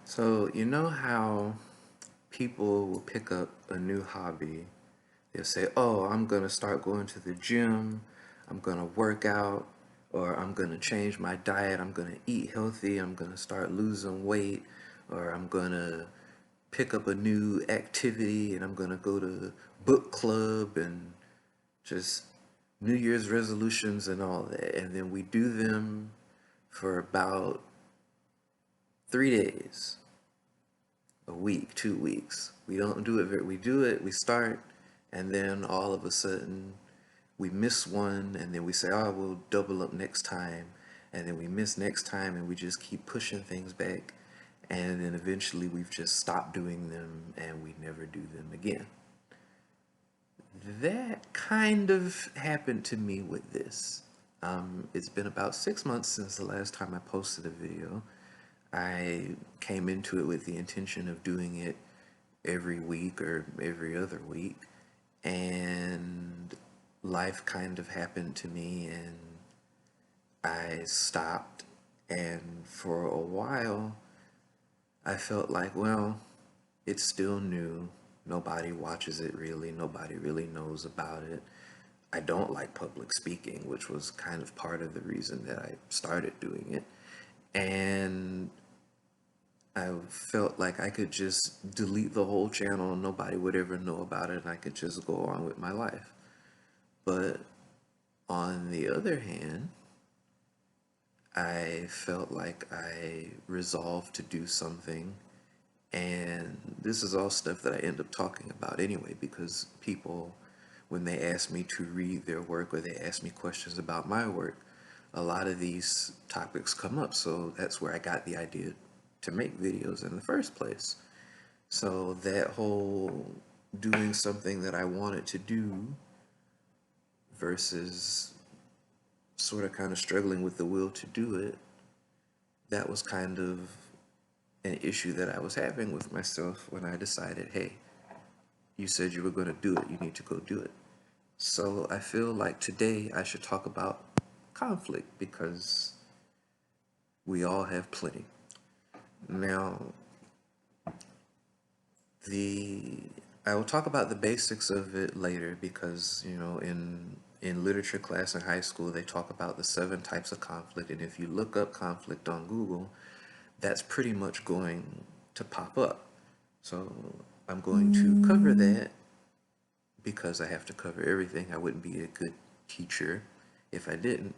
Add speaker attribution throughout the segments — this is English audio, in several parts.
Speaker 1: So, you know how people will pick up a new hobby? They'll say, "Oh, I'm going to start going to the gym. I'm going to work out, or I'm going to change my diet. I'm going to eat healthy. I'm going to start losing weight, or I'm going to pick up a new activity and I'm going to go to book club and just New Year's resolutions and all that." And then we do them for about 3 days, a week, 2 weeks. We don't do it. We do it. We start, and then all of a sudden, we miss one, and then we say, "Oh, we'll double up next time," and then we miss next time, and we just keep pushing things back, and then eventually we've just stopped doing them, and we never do them again. That kind of happened to me with this. It's been about 6 months since the last time I posted a video. I came into it with the intention of doing it every week or every other week, and life kind of happened to me and I stopped. And for a while, I felt like, well, it's still new. Nobody watches it really. Nobody really knows about it. I don't like public speaking, which was kind of part of the reason that I started doing it. And I felt like I could just delete the whole channel and nobody would ever know about it and I could just go on with my life. But on the other hand, I felt like I resolved to do something. And this is all stuff that I end up talking about anyway, because people, when they ask me to read their work or they ask me questions about my work, a lot of these topics come up. So that's where I got the idea to make videos in the first place. So that whole doing something that I wanted to do versus sort of kind of struggling with the will to do it, that was kind of an issue that I was having with myself when I decided, hey, you said you were going to do it, you need to go do it. So I feel like today I should talk about conflict because we all have plenty. Now, the I will talk about the basics of it later because, in literature class in high school, they talk about the 7 types of conflict, and if you look up conflict on Google, that's pretty much going to pop up. So I'm going to cover that because I have to cover everything. I wouldn't be a good teacher if I didn't.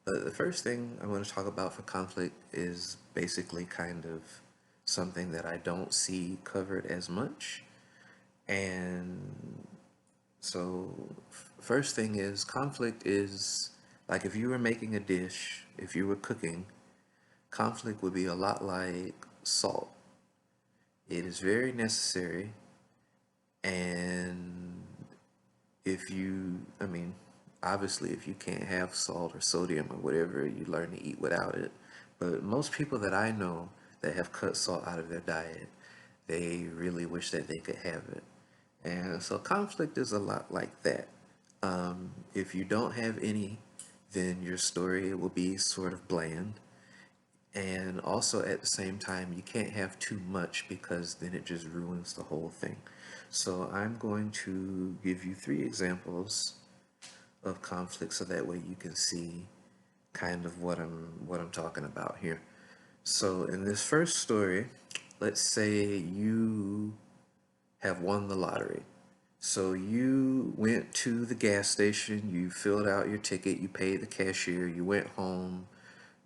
Speaker 1: But the first thing I want to talk about for conflict is basically kind of something that I don't see covered as much. And so, first thing is conflict is like if you were making a dish, if you were cooking, conflict would be a lot like salt. It is very necessary, and I mean, obviously, if you can't have salt or sodium or whatever, you learn to eat without it. But most people that I know that have cut salt out of their diet, they really wish that they could have it. And so conflict is a lot like that. If you don't have any, then your story will be sort of bland. And also at the same time, you can't have too much because then it just ruins the whole thing. So I'm going to give you 3 examples of conflict so that way you can see kind of what I'm talking about here. So in this first story, let's say you have won the lottery. So you went to the gas station, you filled out your ticket, you paid the cashier, you went home.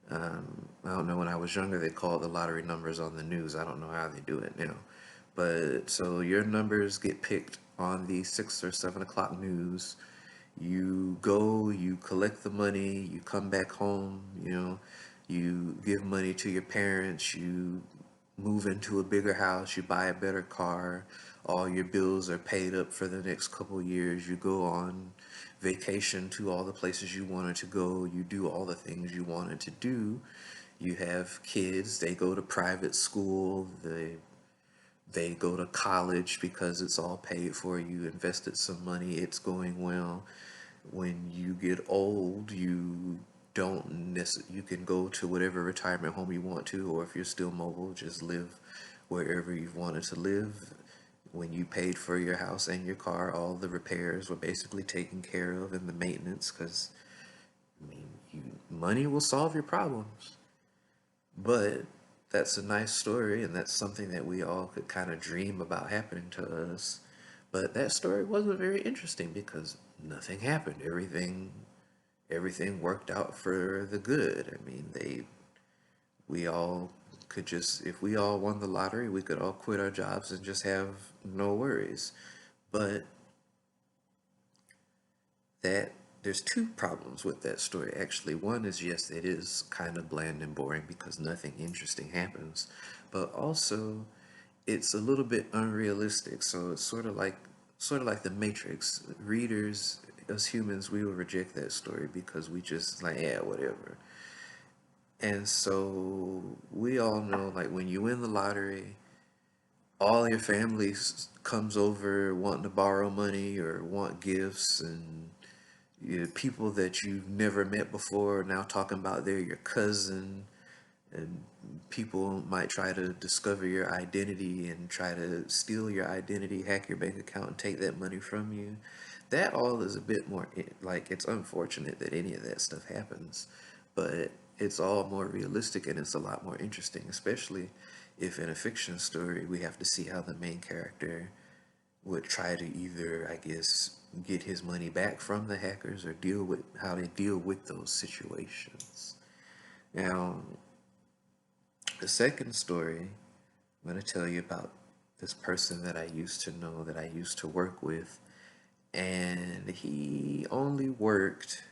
Speaker 1: I don't know, when I was younger, they called the lottery numbers on the news. I don't know how they do it now. But so your numbers get picked on the 6 or 7 o'clock news. You go, you collect the money, you come back home, you give money to your parents, you move into a bigger house, you buy a better car, all your bills are paid up for the next couple years, you go on vacation to all the places you wanted to go, you do all the things you wanted to do. You have kids, they go to private school, they go to college because it's all paid for, you invested some money, it's going well. When you get old, you can go to whatever retirement home you want to, or if you're still mobile, just live wherever you've wanted to live. When you paid for your house and your car, all the repairs were basically taken care of and the maintenance, because I mean, money will solve your problems. But that's a nice story, and that's something that we all could kind of dream about happening to us. But that story wasn't very interesting because nothing happened. Everything worked out for the good. I mean, we all could just, if we all won the lottery, we could all quit our jobs and just have no worries. But that there's two problems with that story actually. One is, yes, it is kind of bland and boring because nothing interesting happens, but also it's a little bit unrealistic. So it's sort of like the Matrix. Readers, as humans, we will reject that story because we just like, yeah, whatever. And so we all know, like, when you win the lottery, all your family comes over wanting to borrow money or want gifts, and people that you've never met before are now talking about they're your cousin, and people might try to discover your identity and try to steal your identity, hack your bank account, and take that money from you. That all is a bit more like, it's unfortunate that any of that stuff happens, but it's all more realistic and it's a lot more interesting, especially if in a fiction story we have to see how the main character would try to either, I guess, get his money back from the hackers or deal with how they deal with those situations. Now, the second story I'm going to tell you about this person that I used to know, that I used to work with, and he only worked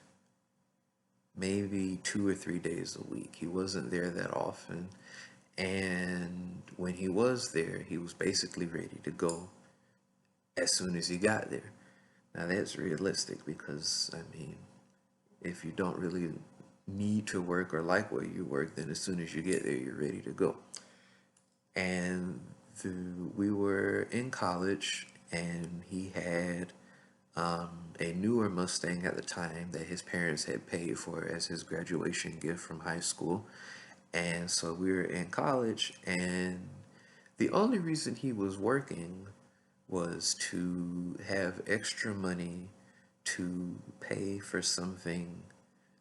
Speaker 1: maybe 2 or 3 days a week. He wasn't there that often, and when he was there, he was basically ready to go as soon as he got there. Now that's realistic because, I mean, if you don't really need to work or like where you work, then as soon as you get there, you're ready to go. And we were in college, and he had a newer Mustang at the time that his parents had paid for as his graduation gift from high school. And so we were in college, and the only reason he was working was to have extra money to pay for something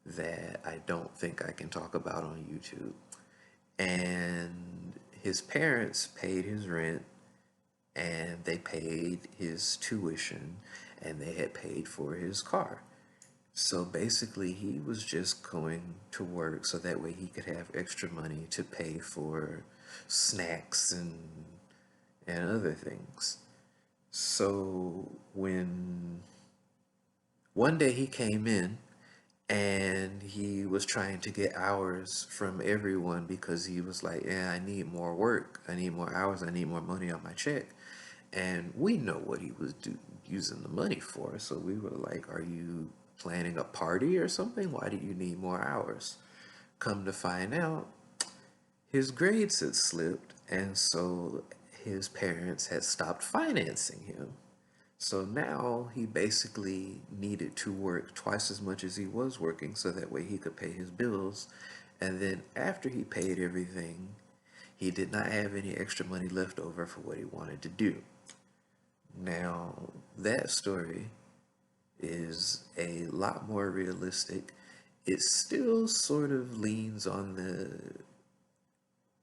Speaker 1: that I don't think I can talk about on YouTube. And his parents paid his rent, and they paid his tuition, and they had paid for his car. So basically, he was just going to work so that way he could have extra money to pay for snacks and other things. So when one day he came in and he was trying to get hours from everyone because he was like, yeah, I need more work. I need more hours. I need more money on my check. And we know what he was using the money for. So we were like, are you planning a party or something? Why do you need more hours? Come to find out, his grades had slipped. And so his parents had stopped financing him. So now he basically needed to work twice as much as he was working so that way he could pay his bills. And then after he paid everything, he did not have any extra money left over for what he wanted to do. Now, that story is a lot more realistic. It still sort of leans on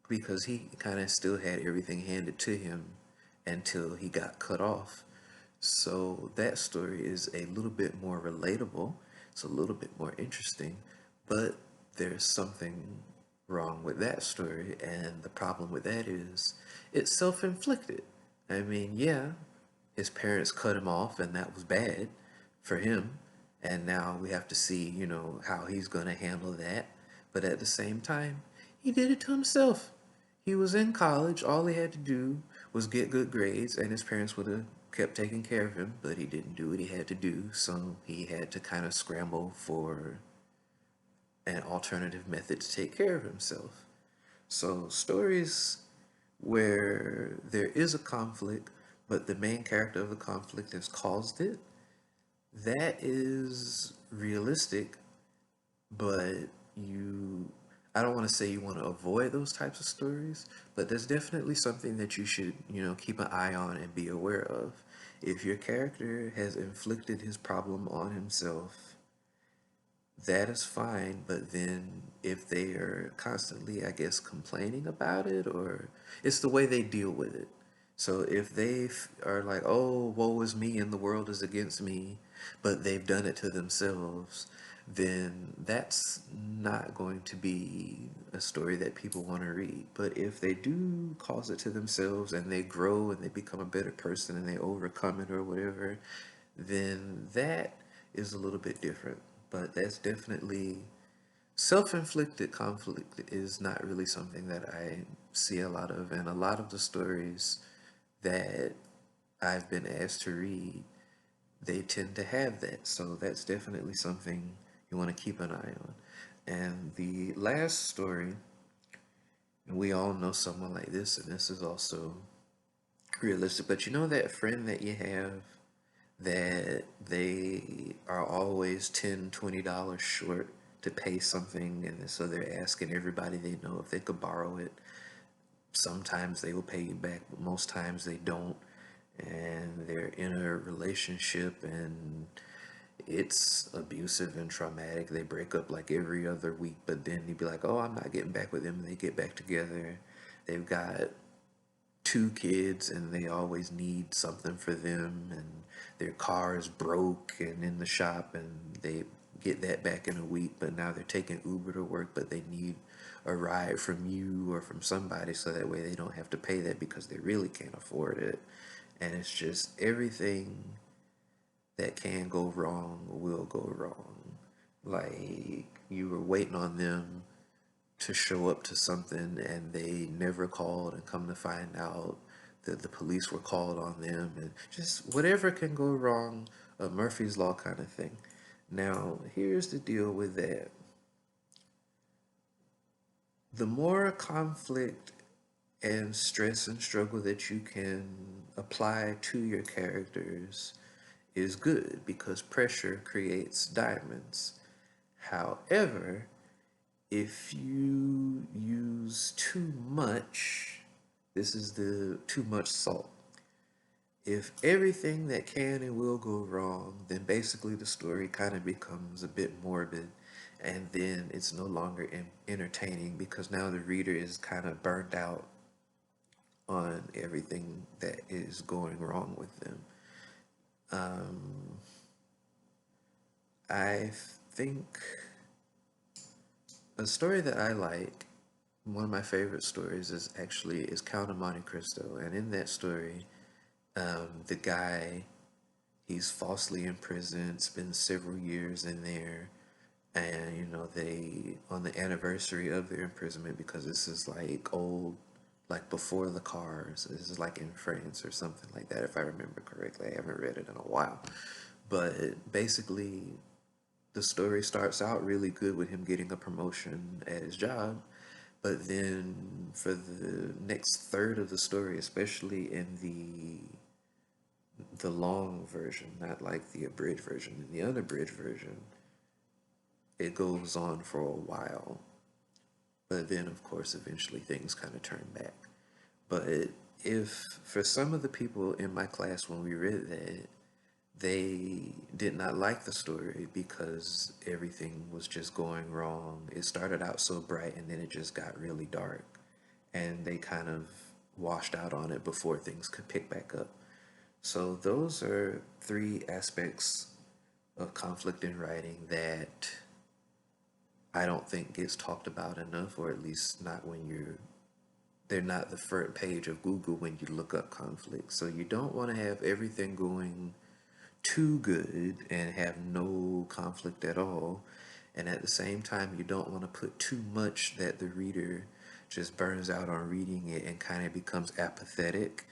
Speaker 1: because he kind of still had everything handed to him until he got cut off. So that story is a little bit more relatable. It's a little bit more interesting, but there's something wrong with that story, and the problem with that is it's self-inflicted. I mean, yeah, his parents cut him off, and that was bad for him, and now we have to see, how he's going to handle that. But at the same time, he did it to himself. He was in college. All he had to do was get good grades, and his parents would have kept taking care of him, but he didn't do what he had to do, so he had to kind of scramble for an alternative method to take care of himself. So, stories where there is a conflict, but the main character of the conflict has caused it, that is realistic, but I don't want to say you want to avoid those types of stories, but there's definitely something that you should, keep an eye on and be aware of. If your character has inflicted his problem on himself, that is fine, but then if they are constantly, I guess, complaining about it, or it's the way they deal with it. So if are like, oh, woe is me and the world is against me, but they've done it to themselves, then that's not going to be a story that people want to read. But if they do cause it to themselves and they grow and they become a better person and they overcome it or whatever, then that is a little bit different. But that's definitely self-inflicted conflict is not really something that I see a lot of, and a lot of the stories that I've been asked to read, they tend to have that. So that's definitely something you want to keep an eye on. And the last story, and we all know someone like this, and this is also realistic, but you know that friend that you have that they are always $10, $20 short to pay something, and so they're asking everybody they know if they could borrow it. Sometimes they will pay you back, but most times they don't, and they're in a relationship and it's abusive and traumatic. They break up like every other week, but then you'd be like, oh, I'm not getting back with them, and they get back together. They've got two kids and they always need something for them, and their car is broke and in the shop, and they get that back in a week, but now they're taking Uber to work, but they need a ride from you or from somebody so that way they don't have to pay that because they really can't afford it. And it's just everything that can go wrong will go wrong. Like, you were waiting on them to show up to something and they never called, and come to find out that the police were called on them, and just whatever can go wrong, a Murphy's Law kind of thing. Now, here's the deal with that. The more conflict and stress and struggle that you can apply to your characters is good, because pressure creates diamonds. However, if you use too much, this is the too much salt. If everything that can and will go wrong, then basically the story kind of becomes a bit morbid, and then it's no longer entertaining because now the reader is kind of burnt out on everything that is going wrong with them. I think a story that I like, one of my favorite stories is Count of Monte Cristo, and in that story, the guy, he's falsely imprisoned, spends several years in there, and they, on the anniversary of their imprisonment, because this is like old, like before the cars, this is like in France or something like that, if I remember correctly. I haven't read it in a while, but basically the story starts out really good with him getting a promotion at his job, but then for the next third of the story, especially in the long version, not like the abridged version, in the unabridged version, it goes on for a while. But then, of course, eventually things kind of turn back. But if for some of the people in my class when we read that, they did not like the story because everything was just going wrong. It started out so bright and then it just got really dark. And they kind of washed out on it before things could pick back up. So those are three aspects of conflict in writing that I don't think gets talked about enough, or at least not when they're not the front page of Google when you look up conflict. So you don't want to have everything going too good and have no conflict at all. And at the same time, you don't want to put too much that the reader just burns out on reading it and kind of becomes apathetic.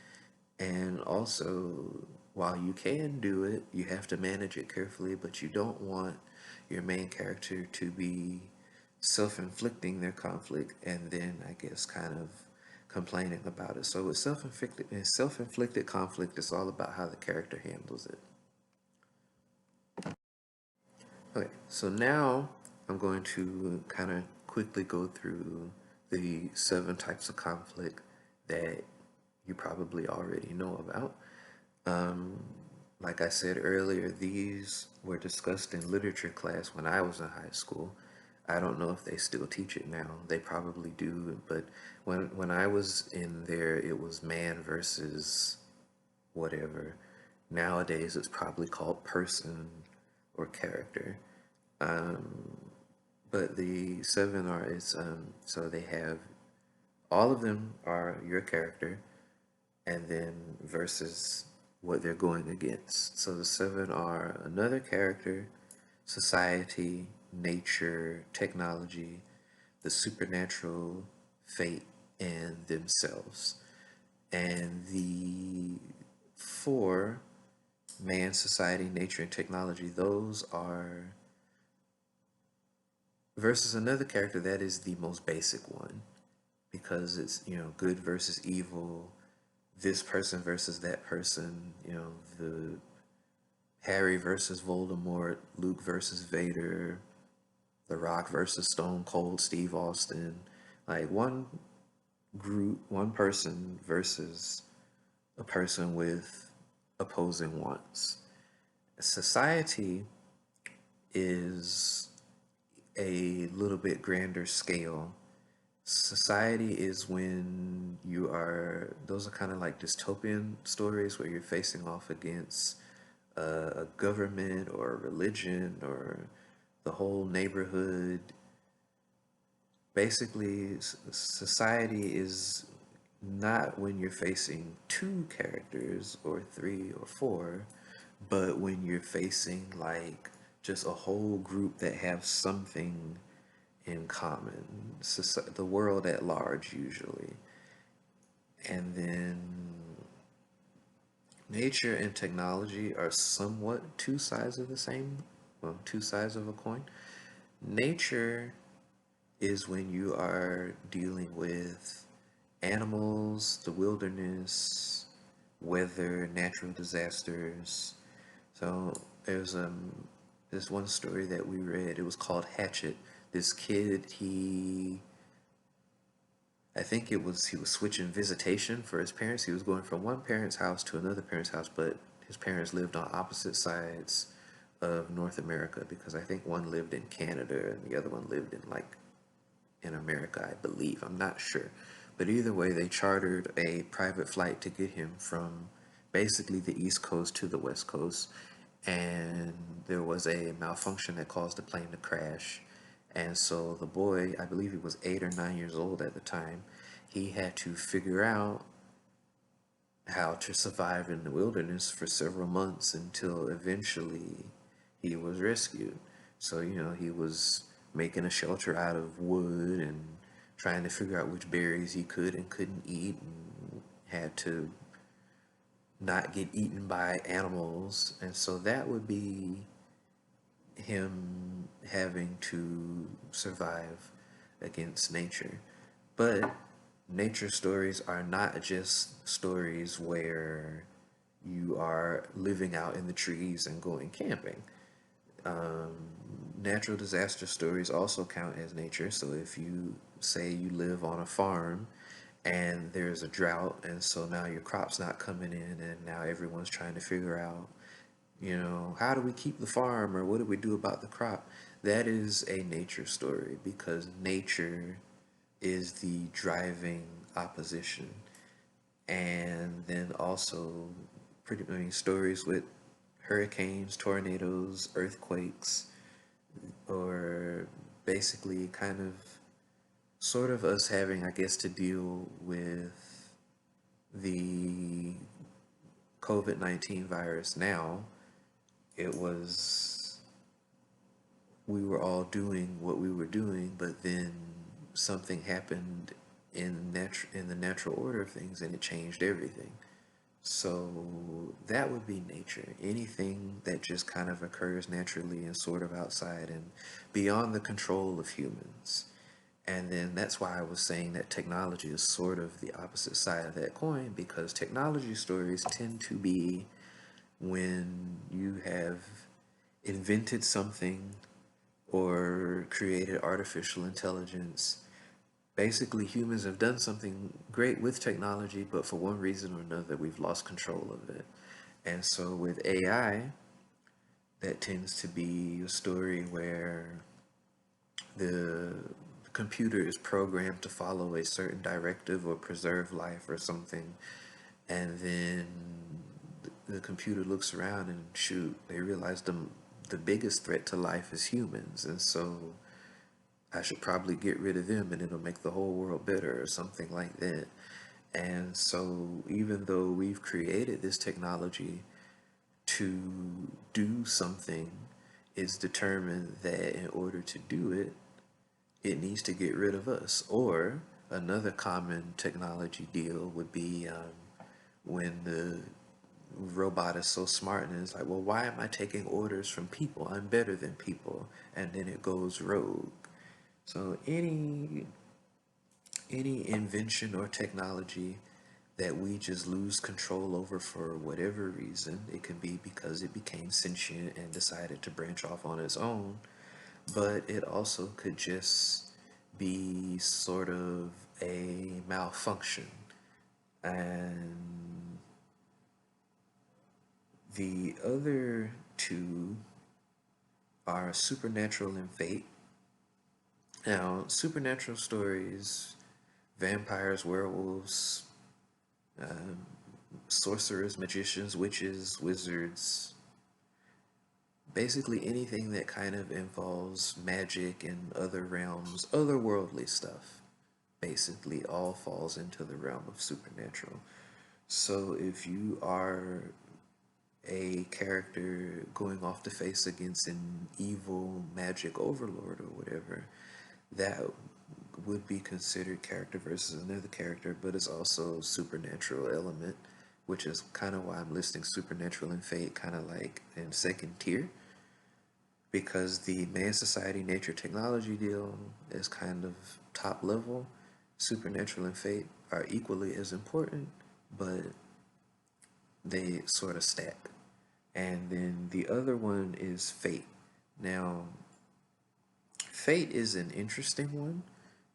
Speaker 1: And also, while you can do it, you have to manage it carefully, but you don't want your main character to be self-inflicting their conflict and then, I guess, kind of complaining about it. So with self-inflicted conflict, it's all about how the character handles it. Okay, so now I'm going to kind of quickly go through the 7 types of conflict that you probably already know about. Um, like I said earlier, these were discussed in literature class when I was in high school. I don't know if they still teach it now. They probably do, but when I was in there, it was man versus whatever. Nowadays, it's probably called person or character. Um, but the 7 are it's so they have all of them are your character, and then versus what they're going against. So the 7 are another character, society, nature, technology, the supernatural, fate, and themselves. And the 4, man, society, nature, and technology, those are versus another character that is the most basic one because it's, good versus evil, this person versus that person, the Harry versus Voldemort, Luke versus Vader, The Rock versus Stone Cold Steve Austin. Like one group, one person versus a person with opposing wants. Society is a little bit grander scale. Society is when those are kind of like dystopian stories where you're facing off against a government or a religion or the whole neighborhood. Basically, society is not when you're facing 2 characters or 3 or 4, but when you're facing like just a whole group that have something in common, the world at large usually. And then nature and technology are somewhat 2 sides of the same, well, 2 sides of a coin. Nature is when you are dealing with animals, the wilderness, weather, natural disasters. So there's this one story that we read. It was called Hatchet. This kid, I think he was switching visitation for his parents. He was going from one parent's house to another parent's house, but his parents lived on opposite sides of North America because I think one lived in Canada and the other one lived in America, I believe. I'm not sure. But either way, they chartered a private flight to get him from basically the East Coast to the West Coast. And there was a malfunction that caused the plane to crash. And so the boy, I believe he was 8 or 9 years old at the time, he had to figure out how to survive in the wilderness for several months until eventually he was rescued. So, he was making a shelter out of wood and trying to figure out which berries he could and couldn't eat and had to not get eaten by animals. And so that would be him having to survive against nature. But nature stories are not just stories where you are living out in the trees and going camping. Um, Natural disaster stories also count as nature. So if you say you live on a farm and there's a drought, and so now your crop's not coming in, and now everyone's trying to figure out, how do we keep the farm or what do we do about the crop? That is a nature story because nature is the driving opposition. And then also stories with hurricanes, tornadoes, earthquakes, or basically kind of sort of us having, I guess, to deal with the COVID-19 virus now. It was we were all doing what we were doing, but then something happened in the natural order of things, and it changed everything. So that would be nature. Anything that just kind of occurs naturally and sort of outside and beyond the control of humans. And then that's why I was saying that technology is sort of the opposite side of that coin because technology stories tend to be when you have invented something or created artificial intelligence. Basically, humans have done something great with technology, but for one reason or another, we've lost control of it. And so with AI, that tends to be a story where the computer is programmed to follow a certain directive or preserve life or something, and then the computer looks around and shoot, they realize the biggest threat to life is humans, and so I should probably get rid of them and it'll make the whole world better or something like that. And so even though we've created this technology to do something, it's determined that in order to do it, it needs to get rid of us. Or another common technology deal would be when the robot is so smart and it's like, well, why am I taking orders from people? I'm better than people. And then it goes rogue. So any invention or technology that we just lose control over for whatever reason, it can be because it became sentient and decided to branch off on its own, but it also could just be sort of a malfunction. And the other two are supernatural and fate. Now, supernatural stories, vampires, werewolves, sorcerers, magicians, witches, wizards, basically anything that kind of involves magic and other realms, otherworldly stuff, basically all falls into the realm of supernatural. So if you are a character going off the face against an evil magic overlord or whatever, that would be considered character versus another character, but it's also supernatural element, which is kind of why I'm listing supernatural and fate kind of like in second tier, because the man society nature technology deal is kind of top level. Supernatural and fate are equally as important, but they sort of stack. And then the other one is fate. Now, fate is an interesting one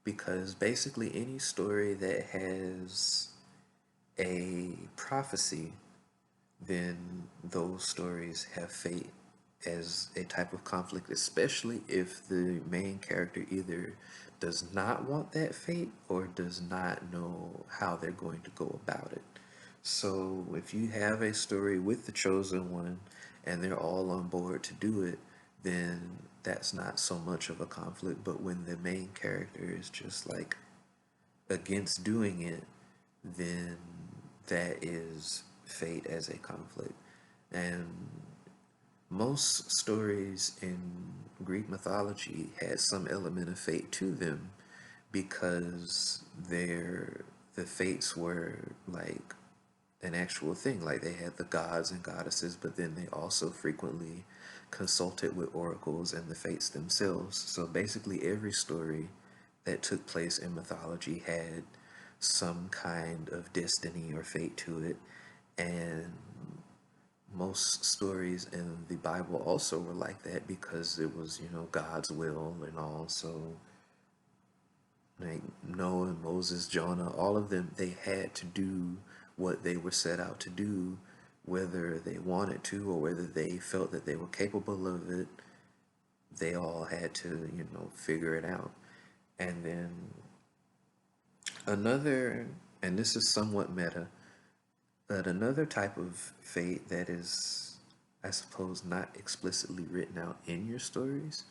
Speaker 1: because basically any story that has a prophecy, then those stories have fate as a type of conflict, especially if the main character either does not want that fate or does not know how they're going to go about it. So if you have a story with the chosen one and they're all on board to do it, then that's not so much of a conflict. But when the main character is just like against doing it, then that is fate as a conflict. And most stories in Greek mythology had some element of fate to them because the fates were like an actual thing. Like they had the gods and goddesses, but then they also frequently consulted with oracles and the fates themselves. So basically, every story that took place in mythology had some kind of destiny or fate to it. And most stories in the Bible also were like that because it was, God's will and all. So, like Noah, Moses, Jonah, all of them, they had to do what they were set out to do, whether they wanted to or whether they felt that they were capable of it. They all had to, figure it out. And then another, and this is somewhat meta, but another type of fate that is, I suppose, not explicitly written out in your stories,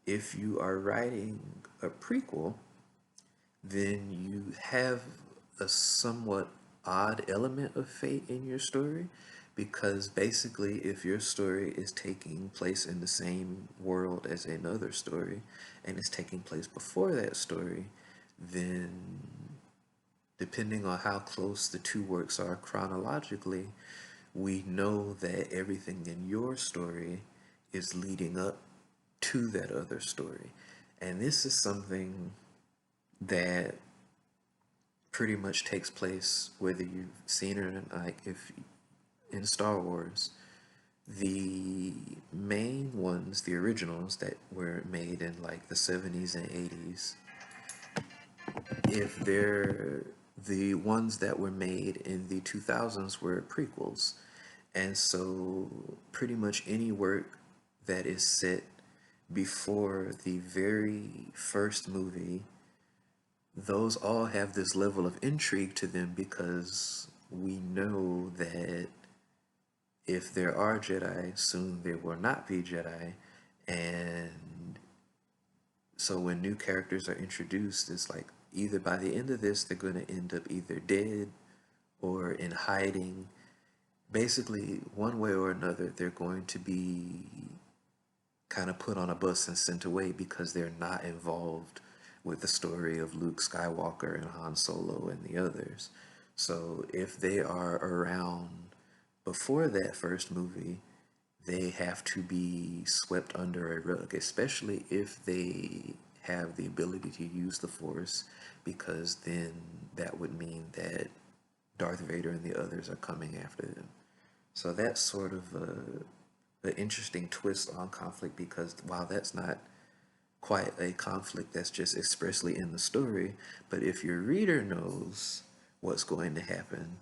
Speaker 1: if you are writing a prequel, then you have a somewhat odd element of fate in your story, because basically if your story is taking place in the same world as another story and is taking place before that story, then depending on how close the two works are chronologically, we know that everything in your story is leading up to that other story. And this is something that pretty much takes place whether you've seen it or not. Like if in Star Wars, The main ones, the originals that were made in like the 70s and 80s, if they're the ones that were made in the 2000s were prequels. And so pretty much any work that is set before the very first movie, those all have this level of intrigue to them because we know that if there are Jedi, soon there will not be Jedi. And so when new characters are introduced, it's like either by the end of this, they're going to end up either dead or in hiding. Basically, one way or another, they're going to be kind of put on a bus and sent away because they're not involved with the story of Luke Skywalker and Han Solo and the others. So if they are around before that first movie, they have to be swept under a rug, especially if they have the ability to use the Force, because then that would mean that Darth Vader and the others are coming after them. So that's sort of an interesting twist on conflict because while that's not quite a conflict that's just expressly in the story, but if your reader knows what's going to happen,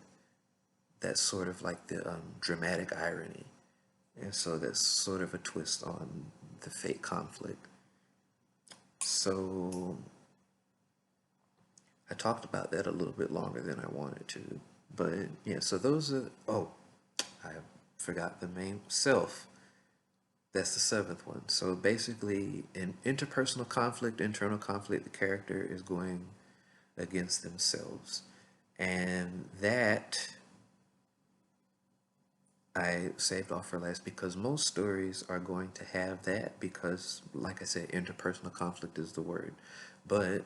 Speaker 1: that's sort of like the dramatic irony. And so that's sort of a twist on the fake conflict. So I talked about that a little bit longer than I wanted to. But yeah, so those are, oh, I forgot the main self. That's the seventh one. So basically, in interpersonal conflict, internal conflict, the character is going against themselves. And that I saved off for last because most stories are going to have that because, like I said, interpersonal conflict is the word. But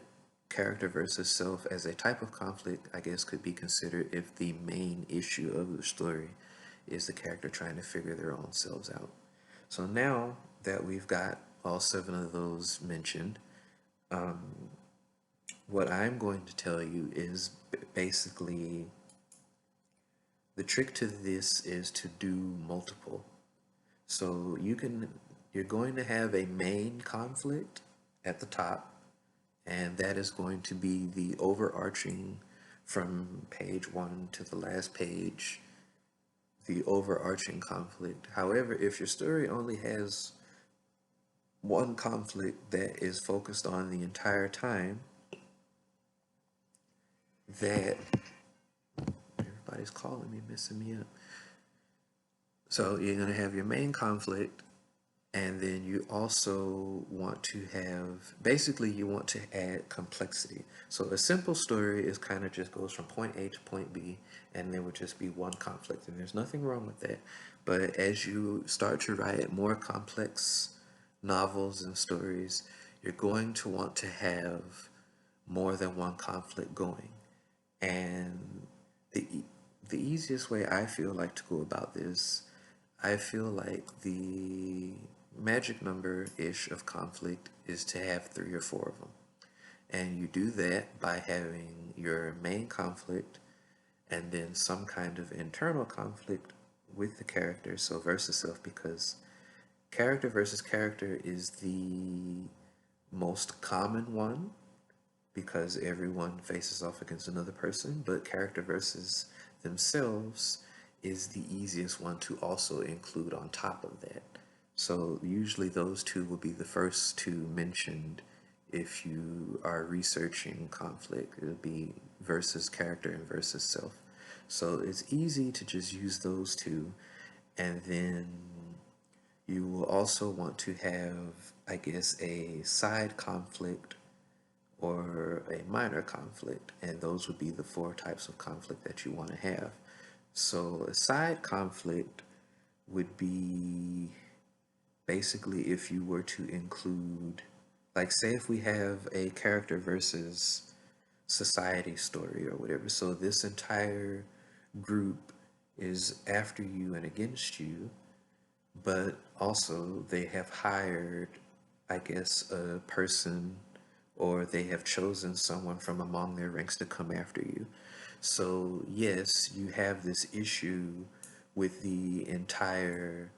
Speaker 1: character versus self as a type of conflict, I guess, could be considered if the main issue of the story is the character trying to figure their own selves out. So now that we've got all seven of those mentioned, what I'm going to tell you is basically the trick to this is to do multiple. So you're going to have a main conflict at the top, and that is going to be the overarching from page one to the last page, the overarching conflict. However, if your story only has one conflict that is focused on the entire time, that everybody's calling me, messing me up. So you're going to have your main conflict, and then you also want to have, basically you want to add complexity. So a simple story is kind of just goes from point A to point B, and there would just be one conflict, and there's nothing wrong with that. But as you start to write more complex novels and stories, you're going to want to have more than one conflict going. And the the easiest way I feel like to go about this, I feel like the magic number ish of conflict is to have three or four of them. And you do that by having your main conflict and then some kind of internal conflict with the character, so versus self, because character versus character is the most common one because everyone faces off against another person, but character versus themselves is the easiest one to also include on top of that. So usually those two will be the first two mentioned if you are researching conflict. It'll be versus character and versus self. So it's easy to just use those two, and then you will also want to have, I guess, a side conflict or a minor conflict, and those would be the four types of conflict that you want to have. So a side conflict would be basically if you were to include, like, say if we have a character versus society story or whatever, so this entire group is after you and against you, but also they have hired, I guess, a person or they have chosen someone from among their ranks to come after you. So, yes, you have this issue with the entire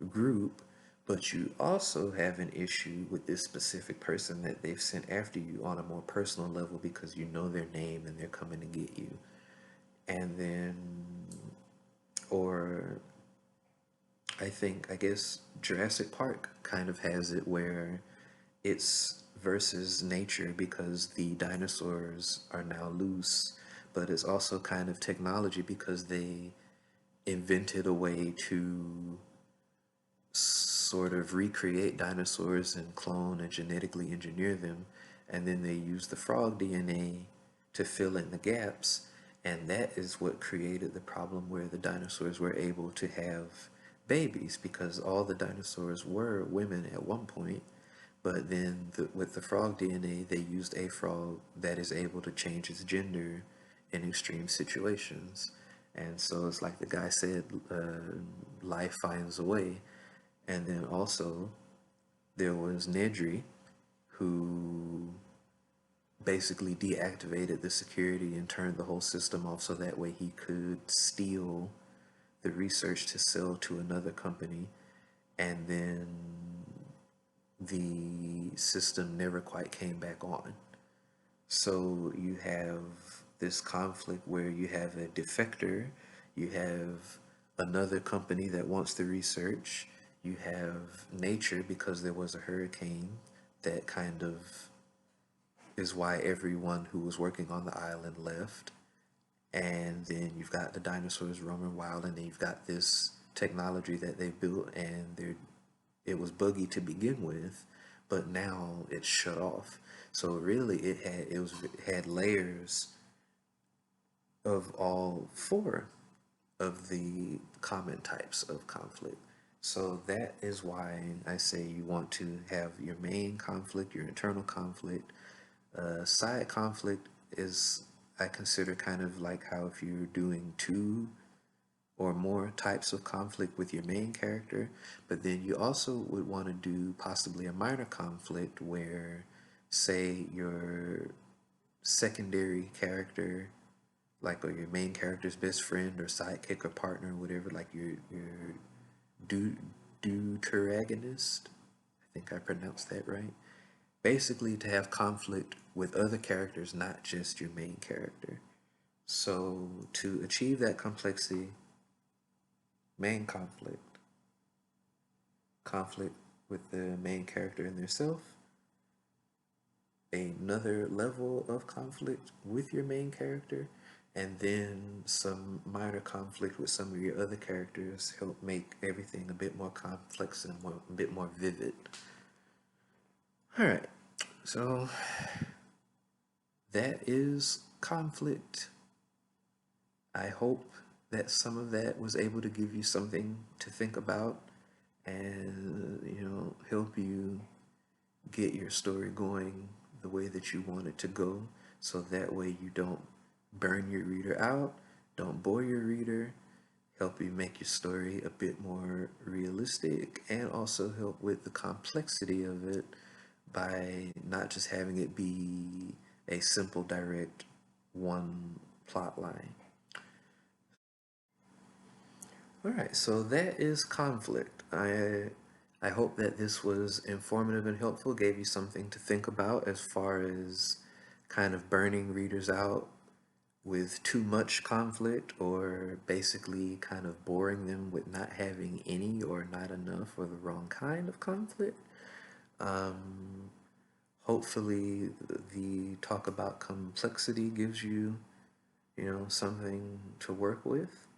Speaker 1: group, but you also have an issue with this specific person that they've sent after you on a more personal level because you know their name and they're coming to get you. And then, or I guess Jurassic Park kind of has it where it's versus nature because the dinosaurs are now loose, but it's also kind of technology because they invented a way to sort of recreate dinosaurs and clone and genetically engineer them, and then they use the frog DNA to fill in the gaps, and that is what created the problem where the dinosaurs were able to have babies because all the dinosaurs were women at one point, but then with the frog DNA, they used a frog that is able to change its gender in extreme situations. And so it's like the guy said, life finds a way. And then also, there was Nedry, who basically deactivated the security and turned the whole system off so that way he could steal the research to sell to another company. And then the system never quite came back on. So you have this conflict where you have a defector, you have another company that wants the research, you have nature because there was a hurricane that kind of is why everyone who was working on the island left. And then you've got the dinosaurs roaming wild, and then you've got this technology that they built, and it was buggy to begin with, but now it's shut off. So really, it had layers of all four of the common types of conflict. So that is why I say you want to have your main conflict, your internal conflict. Side conflict is, I consider, kind of like how if you're doing two or more types of conflict with your main character, but then you also would want to do possibly a minor conflict where, say, your secondary character, like, or your main character's best friend or sidekick or partner or whatever, like your du deuteragonist, I think I pronounced that right. Basically, to have conflict with other characters, not just your main character. So to achieve that complexity, main conflict, conflict with the main character and their self, another level of conflict with your main character, and then some minor conflict with some of your other characters help make everything a bit more complex and a bit more vivid. All right, so that is conflict. I hope that some of that was able to give you something to think about and, help you get your story going the way that you want it to go, so that way you don't burn your reader out, don't bore your reader, help you make your story a bit more realistic, and also help with the complexity of it by not just having it be a simple, direct one plot line. All right, so that is conflict. I hope that this was informative and helpful, gave you something to think about as far as kind of burning readers out with too much conflict, or basically kind of boring them with not having any or not enough or the wrong kind of conflict. Um, Hopefully the talk about complexity gives you, something to work with,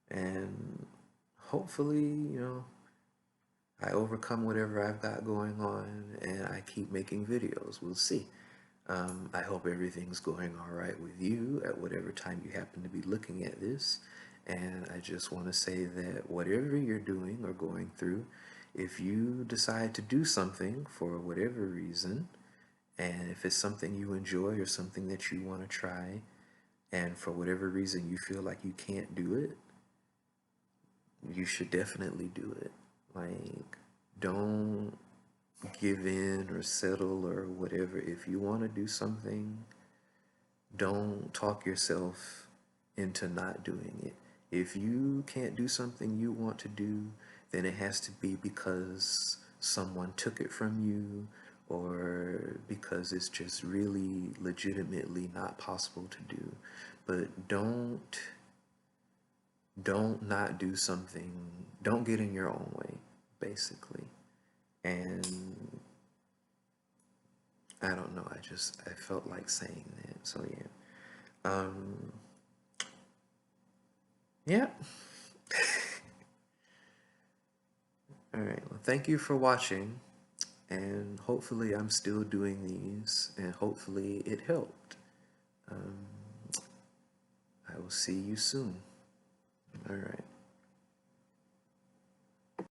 Speaker 1: and hopefully, I overcome whatever I've got going on and I keep making videos. We'll see. I hope everything's going all right with you at whatever time you happen to be looking at this. And I just want to say that whatever you're doing or going through, if you decide to do something for whatever reason, and if it's something you enjoy or something that you want to try, and for whatever reason you feel like you can't do it, you should definitely do it. Like, don't give in or settle or whatever. If you want to do something, don't talk yourself into not doing it. If you can't do something you want to do, then it has to be because someone took it from you, or because it's just really legitimately not possible to do. But don't not do something, don't get in your own way, basically. And I don't know, I felt like saying that. So yeah. Yeah. All right. Well, thank you for watching, and hopefully I'm still doing these, and hopefully it helped. I will see you soon. All right.